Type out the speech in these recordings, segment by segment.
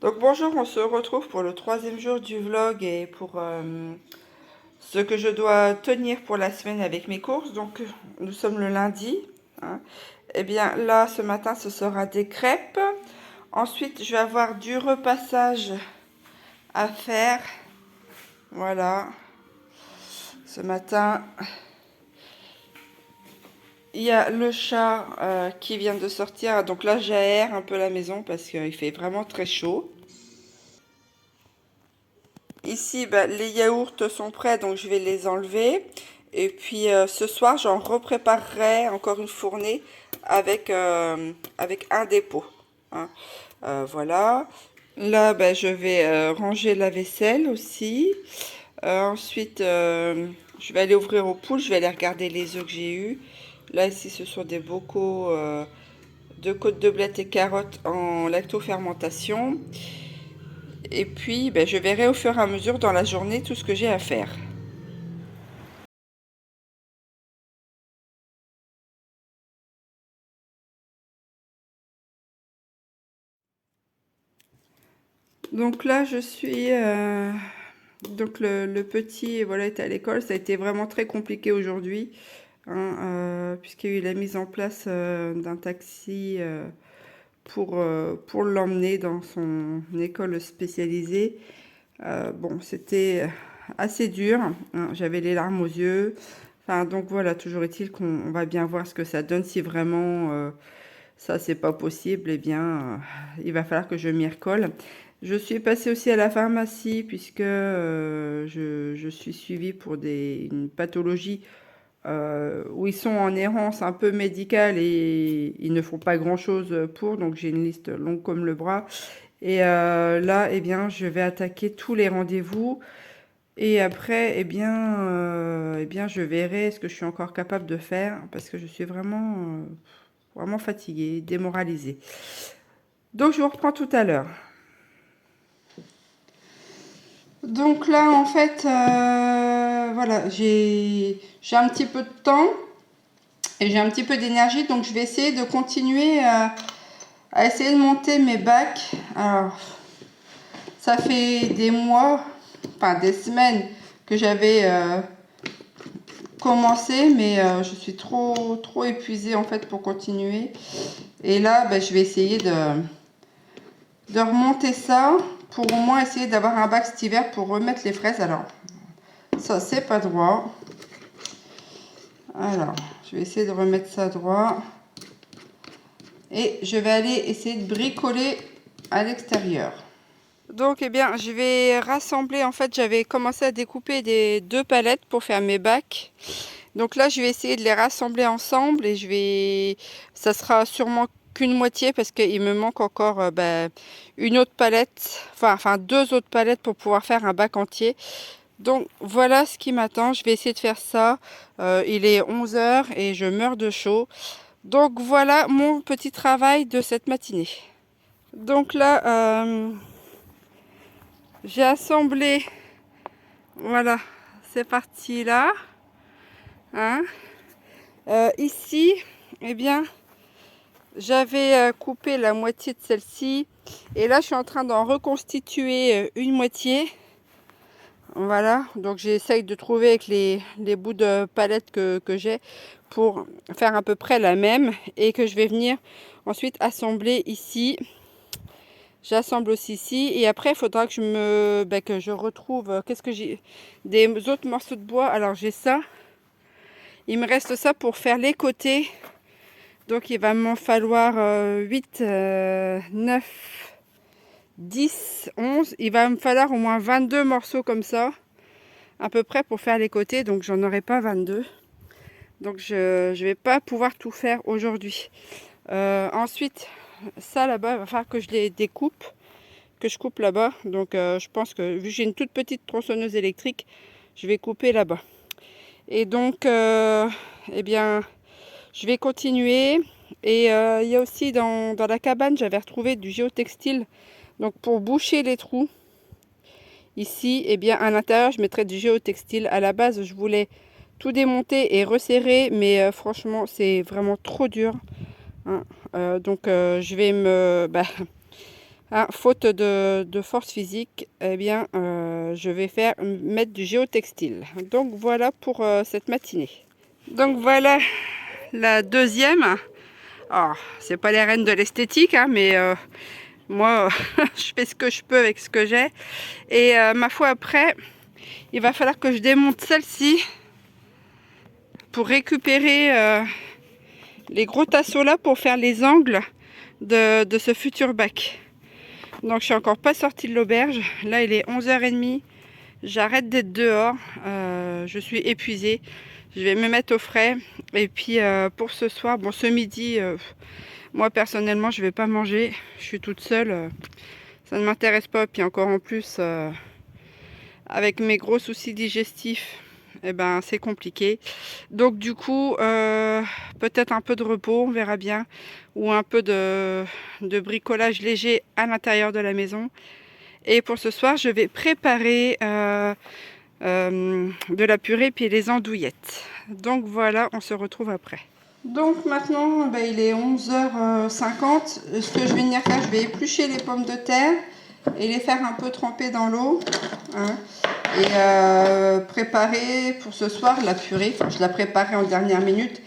Donc bonjour, on se retrouve pour le troisième jour du vlog et pour ce que je dois tenir pour la semaine avec mes courses. Donc nous sommes le lundi, hein. Et bien là, ce matin, ce sera des crêpes. Ensuite, je vais avoir du repassage à faire. Voilà. Ce matin, il y a le chat qui vient de sortir. Donc là, j'aère un peu la maison parce qu'il fait vraiment très chaud. Ici, bah, les yaourts sont prêts, donc je vais les enlever. Et puis ce soir, j'en repréparerai encore une fournée avec un dépôt, hein. Voilà. Là, bah, je vais ranger la vaisselle aussi. Ensuite, je vais aller ouvrir aux poules. Je vais aller regarder les œufs que j'ai eus. Là, ici, ce sont des bocaux de côtes de blettes et carottes en lactofermentation. Et puis, ben, je verrai au fur et à mesure dans la journée tout ce que j'ai à faire. Donc là, je suis... donc le petit voilà, est à l'école. Ça a été vraiment très compliqué aujourd'hui, hein, puisqu'il y a eu la mise en place d'un taxi pour l'emmener dans son école spécialisée. Bon, c'était assez dur, hein, j'avais les larmes aux yeux. Enfin, donc voilà, toujours est-il qu'on va bien voir ce que ça donne. Si vraiment ça, c'est pas possible, eh bien, il va falloir que je m'y recolle. Je suis passée aussi à la pharmacie puisque je suis suivie pour une pathologie où ils sont en errance un peu médicale et ils ne font pas grand-chose pour. Donc j'ai une liste longue comme le bras. Et là, eh bien, je vais attaquer tous les rendez-vous. Et après, eh bien, je verrai ce que je suis encore capable de faire parce que je suis vraiment fatiguée, démoralisée. Donc, je vous reprends tout à l'heure. Donc là, en fait, voilà, j'ai un petit peu de temps et j'ai un petit peu d'énergie. Donc, je vais essayer de continuer à essayer de monter mes bacs. Alors, ça fait des mois, enfin des semaines que j'avais commencé, mais je suis trop épuisée en fait pour continuer. Et là, ben, je vais essayer de remonter ça pour au moins essayer d'avoir un bac cet hiver pour remettre les fraises. Alors, ça c'est pas droit. Alors, je vais essayer de remettre ça droit. Et je vais aller essayer de bricoler à l'extérieur. Donc, eh bien, je vais rassembler. En fait, j'avais commencé à découper des 2 palettes pour faire mes bacs. Donc là, je vais essayer de les rassembler ensemble et ça sera sûrement qu'une moitié parce qu'il me manque encore une autre palette, enfin 2 autres palettes pour pouvoir faire un bac entier. Donc voilà ce qui m'attend. Je vais essayer de faire ça. Il est 11 h et je meurs de chaud. Donc voilà mon petit travail de cette matinée. Donc là, j'ai assemblé, voilà, c'est parti là, hein. Ici, eh bien, j'avais coupé la moitié de celle-ci et là je suis en train d'en reconstituer une moitié. Voilà, donc j'essaye de trouver avec les bouts de palette que j'ai pour faire à peu près la même et que je vais venir ensuite assembler ici. J'assemble aussi ici et après il faudra que que je retrouve qu'est-ce que j'ai, des autres morceaux de bois. Alors j'ai ça, il me reste ça pour faire les côtés. Donc il va m'en falloir 8, 9, 10, 11. Il va me falloir au moins 22 morceaux comme ça, à peu près pour faire les côtés. Donc j'en aurai pas 22. Donc je ne vais pas pouvoir tout faire aujourd'hui. Ensuite, ça là-bas, il va falloir que je les découpe, que je coupe là-bas. Donc je pense que vu que j'ai une toute petite tronçonneuse électrique, je vais couper là-bas. Et donc, eh bien, je vais continuer. Et il y a aussi dans la cabane, j'avais retrouvé du géotextile. Donc pour boucher les trous, ici, eh bien à l'intérieur, je mettrai du géotextile. À la base, je voulais tout démonter et resserrer, mais franchement, c'est vraiment trop dur, hein. Donc je vais Hein, faute de force physique, eh bien, je vais mettre du géotextile. Donc voilà pour cette matinée. Donc voilà la deuxième. Alors, c'est pas les reines de l'esthétique, hein, mais moi, je fais ce que je peux avec ce que j'ai. Et ma foi, après, il va falloir que je démonte celle-ci pour récupérer les gros tasseaux là pour faire les angles de ce futur bac. Donc je suis encore pas sortie de l'auberge. Là il est 11h30. J'arrête d'être dehors. Je suis épuisée. Je vais me mettre au frais. Et puis pour ce soir, bon ce midi, moi personnellement je vais pas manger. Je suis toute seule. Ça ne m'intéresse pas. Puis encore en plus, avec mes gros soucis digestifs, eh ben, c'est compliqué. Donc du coup, peut-être un peu de repos, on verra bien. Ou un peu de bricolage léger à l'intérieur de la maison. Et pour ce soir, je vais préparer de la purée puis les andouillettes. Donc voilà, on se retrouve après. Donc maintenant, ben, il est 11h50. Ce que je vais venir faire, je vais éplucher les pommes de terre et les faire un peu tremper dans l'eau. Hein, et préparer pour ce soir la purée. Je la préparais en dernière minute.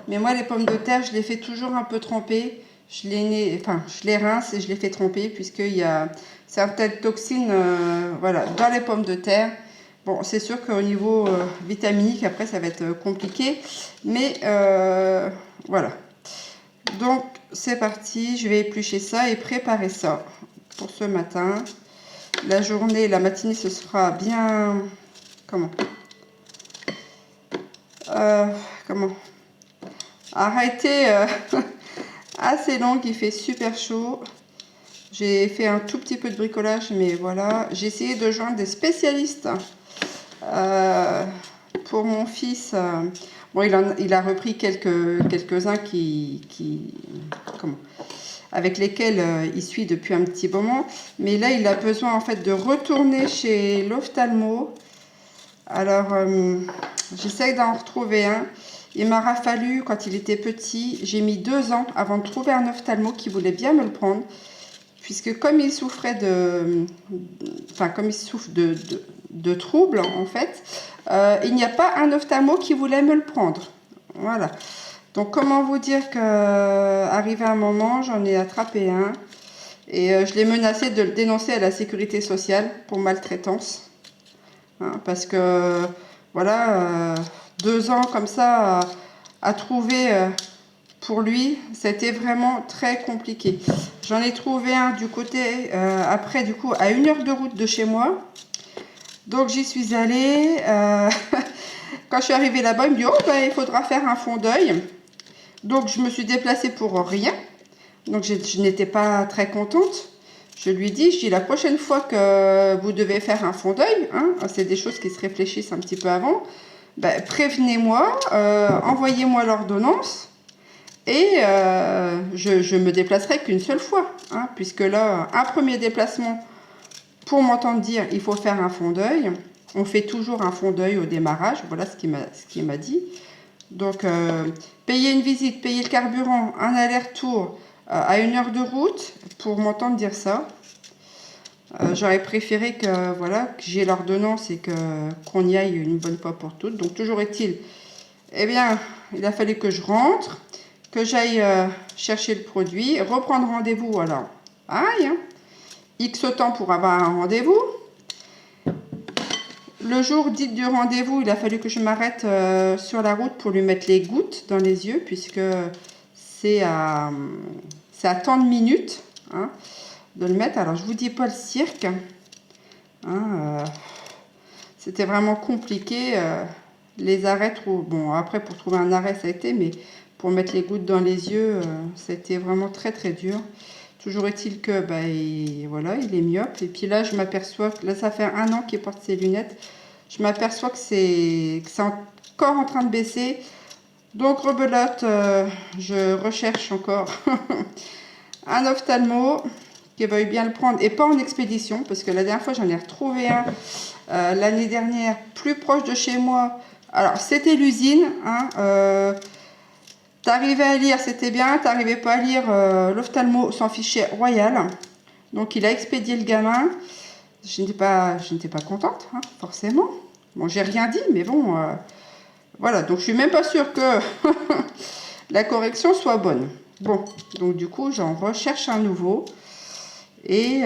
Mais moi, les pommes de terre, je les fais toujours un peu tremper. Je les rince et je les fais tremper puisqu'il y a certaines toxines voilà, dans les pommes de terre. Bon, c'est sûr qu'au niveau vitaminique, après, ça va être compliqué. Mais voilà. Donc, c'est parti. Je vais éplucher ça et préparer ça pour ce matin. La journée, la matinée, ce sera bien... Comment arrêter assez longue, il fait super chaud. J'ai fait un tout petit peu de bricolage, mais voilà. J'ai essayé de joindre des spécialistes pour mon fils. Bon, il a repris quelques-uns avec lesquels il suit depuis un petit moment. Mais là, il a besoin en fait de retourner chez l'ophtalmo. Alors, j'essaye d'en retrouver un. Il m'aura fallu, quand il était petit, j'ai mis 2 ans avant de trouver un ophtalmo qui voulait bien me le prendre. Puisque comme il souffrait comme il souffre de troubles, en fait, il n'y a pas un ophtalmo qui voulait me le prendre. Voilà. Donc, comment vous dire qu'arrivé un moment, j'en ai attrapé un. Et je l'ai menacé de le dénoncer à la sécurité sociale pour maltraitance. Hein, parce que, voilà, 2 ans comme ça à trouver pour lui, c'était vraiment très compliqué. J'en ai trouvé un du côté, après du coup, à 1 heure de route de chez moi. Donc j'y suis allée. Quand je suis arrivée là-bas, il me dit, oh, ben, il faudra faire un fond d'œil. Donc je me suis déplacée pour rien. Donc je n'étais pas très contente. Je lui dis, la prochaine fois que vous devez faire un fond d'œil, hein, c'est des choses qui se réfléchissent un petit peu avant, ben, prévenez-moi, envoyez-moi l'ordonnance et je me déplacerai qu'une seule fois. Hein, puisque là, un premier déplacement, pour m'entendre dire, il faut faire un fond d'œil. On fait toujours un fond d'œil au démarrage, voilà ce qu'il m'a dit. Donc, payer une visite, payer le carburant, un aller-retour à 1 heure de route pour m'entendre dire ça. J'aurais préféré que voilà que j'ai l'ordonnance et qu'on y aille une bonne fois pour toutes. Donc toujours est-il, eh bien, il a fallu que je rentre, que j'aille chercher le produit, reprendre rendez-vous. Alors, aïe, hein, X temps pour avoir un rendez-vous. Le jour dit du rendez-vous, il a fallu que je m'arrête sur la route pour lui mettre les gouttes dans les yeux, puisque c'est à tant de minutes hein, de le mettre. Alors, je vous dis pas le cirque. Hein, c'était vraiment compliqué. Les arrêts, bon, après, pour trouver un arrêt, ça a été, mais pour mettre les gouttes dans les yeux, c'était vraiment très, très dur. Toujours est-il que, bah, voilà, il est myope. Et puis là, je m'aperçois que, là, ça fait 1 an qu'il porte ses lunettes. Je m'aperçois que c'est encore en train de baisser. Donc, rebelote, je recherche encore un ophtalmo qui veuille bien le prendre. Et pas en expédition, parce que la dernière fois, j'en ai retrouvé un l'année dernière, plus proche de chez moi. Alors, c'était l'usine, hein, t'arrivais à lire, c'était bien. T'arrivais pas à lire, l'ophtalmo s'en fichait royal. Donc il a expédié le gamin. Je n'étais pas contente, hein, forcément. Bon, j'ai rien dit, mais bon, voilà. Donc je suis même pas sûre que la correction soit bonne. Bon, donc du coup, j'en recherche un nouveau. Et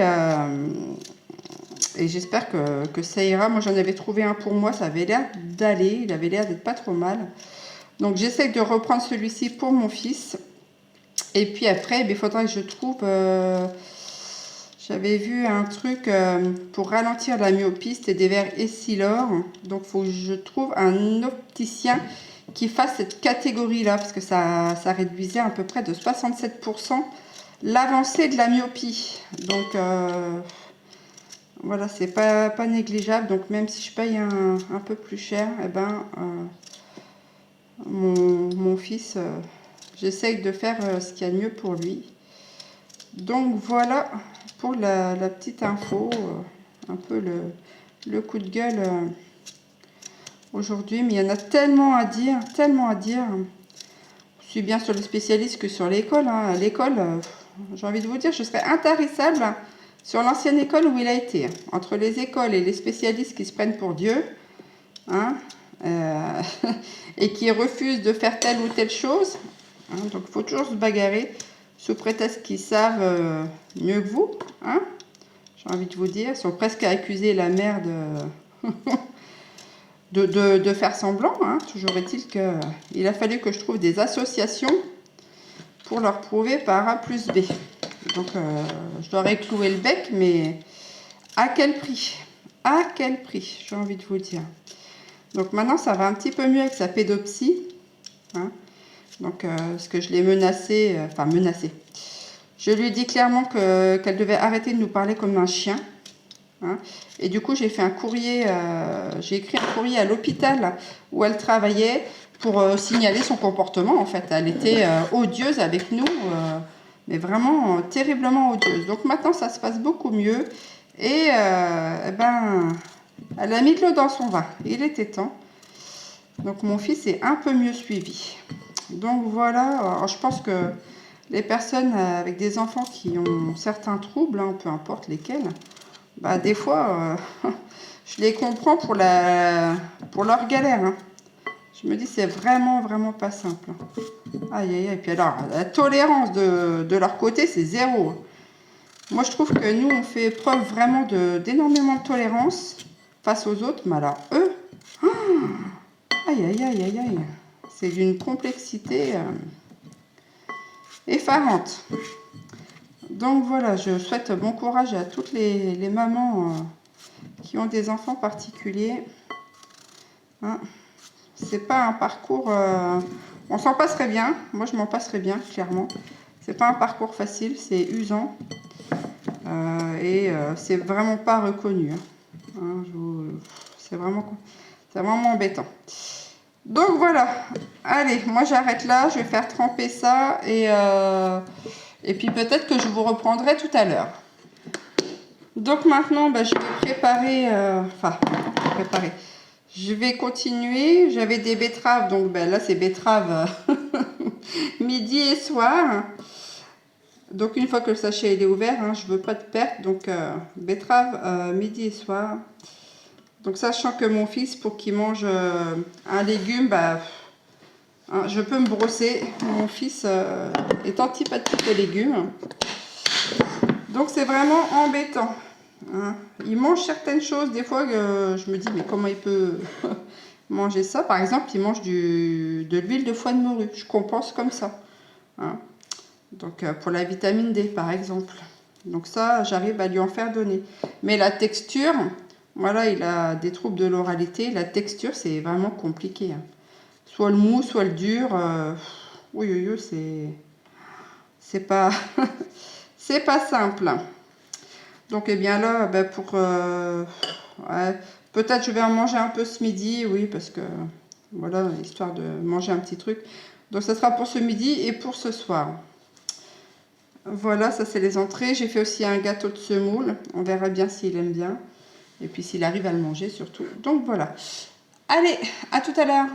j'espère que ça ira. Moi, j'en avais trouvé un pour moi. Ça avait l'air d'aller. Il avait l'air d'être pas trop mal. Donc, j'essaie de reprendre celui-ci pour mon fils. Et puis après, il faudra que je trouve... j'avais vu un truc pour ralentir la myopie. C'était des verres Essilor. Donc, il faut que je trouve un opticien qui fasse cette catégorie-là. Parce que ça réduisait à peu près de 67% l'avancée de la myopie. Donc... voilà, c'est pas négligeable. Donc même si je paye un peu plus cher, eh ben, mon fils, j'essaye de faire ce qu'il y a de mieux pour lui. Donc voilà pour la petite info, un peu le coup de gueule aujourd'hui. Mais il y en a tellement à dire, tellement à dire. Je suis bien sur les spécialistes que sur l'école. Hein. À l'école, j'ai envie de vous dire, je serais intarissable sur l'ancienne école où il a été. Entre les écoles et les spécialistes qui se prennent pour Dieu, hein, et qui refusent de faire telle ou telle chose. Hein, donc il faut toujours se bagarrer sous prétexte qu'ils savent mieux que vous. Hein, j'ai envie de vous dire, ils sont presque à accuser la mère de faire semblant. Hein. Toujours est-il qu'il a fallu que je trouve des associations pour leur prouver par A plus B. Donc, je dois réclouer le bec, mais à quel prix? À quel prix? J'ai envie de vous dire. Donc, maintenant, ça va un petit peu mieux avec sa pédopsie. Hein. Donc, parce que je l'ai menacée, enfin, menacée. Je lui ai dit clairement qu'elle devait arrêter de nous parler comme un chien. Hein. Et du coup, j'ai fait un courrier, j'ai écrit un courrier à l'hôpital où elle travaillait pour signaler son comportement. En fait, elle était odieuse avec nous. Mais vraiment terriblement odieuse. Donc maintenant, ça se passe beaucoup mieux. Et eh ben, elle a mis de l'eau dans son vin. Il était temps. Donc mon fils est un peu mieux suivi. Donc voilà, alors, je pense que les personnes avec des enfants qui ont certains troubles, hein, peu importe lesquels, bah, des fois, je les comprends pour leur galère. Hein. Je me dis, c'est vraiment, vraiment pas simple. Aïe, aïe, aïe. Et puis alors, la tolérance de leur côté, c'est zéro. Moi, je trouve que nous, on fait preuve vraiment d'énormément de tolérance face aux autres. Mais alors, eux, aïe, aïe, aïe, aïe, aïe. C'est d'une complexité effarante. Donc voilà, je souhaite bon courage à toutes les mamans qui ont des enfants particuliers. Hein. C'est pas un parcours... on s'en passerait bien. Moi, je m'en passerais bien, clairement. C'est pas un parcours facile, c'est usant. Et c'est vraiment pas reconnu. Hein. C'est vraiment embêtant. Donc voilà. Allez, moi j'arrête là. Je vais faire tremper ça. Et puis peut-être que je vous reprendrai tout à l'heure. Donc maintenant, je vais préparer... préparer. Je vais continuer. J'avais des betteraves. Donc là, c'est betteraves midi et soir. Donc une fois que le sachet est ouvert, hein, je veux pas de perte. Donc betterave midi et soir. Donc sachant que mon fils, pour qu'il mange un légume, hein, je peux me brosser. Mon fils est antipathique aux légumes. Donc c'est vraiment embêtant. Hein. Il mange certaines choses. Des fois, je me dis, mais comment il peut manger ça? Par exemple, il mange de l'huile de foie de morue. Je compense comme ça. Hein. Donc pour la vitamine D par exemple. Donc ça, j'arrive à lui en faire donner. Mais la texture, voilà, il a des troubles de l'oralité. La texture, c'est vraiment compliqué. Hein. Soit le mou, soit le dur. Oui, c'est pas, c'est pas simple. Donc eh bien là, pour... ouais, peut-être je vais en manger un peu ce midi, oui, parce que voilà, histoire de manger un petit truc. Donc ça sera pour ce midi et pour ce soir. Voilà, ça c'est les entrées. J'ai fait aussi un gâteau de semoule. On verra bien s'il aime bien. Et puis s'il arrive à le manger surtout. Donc voilà. Allez, à tout à l'heure.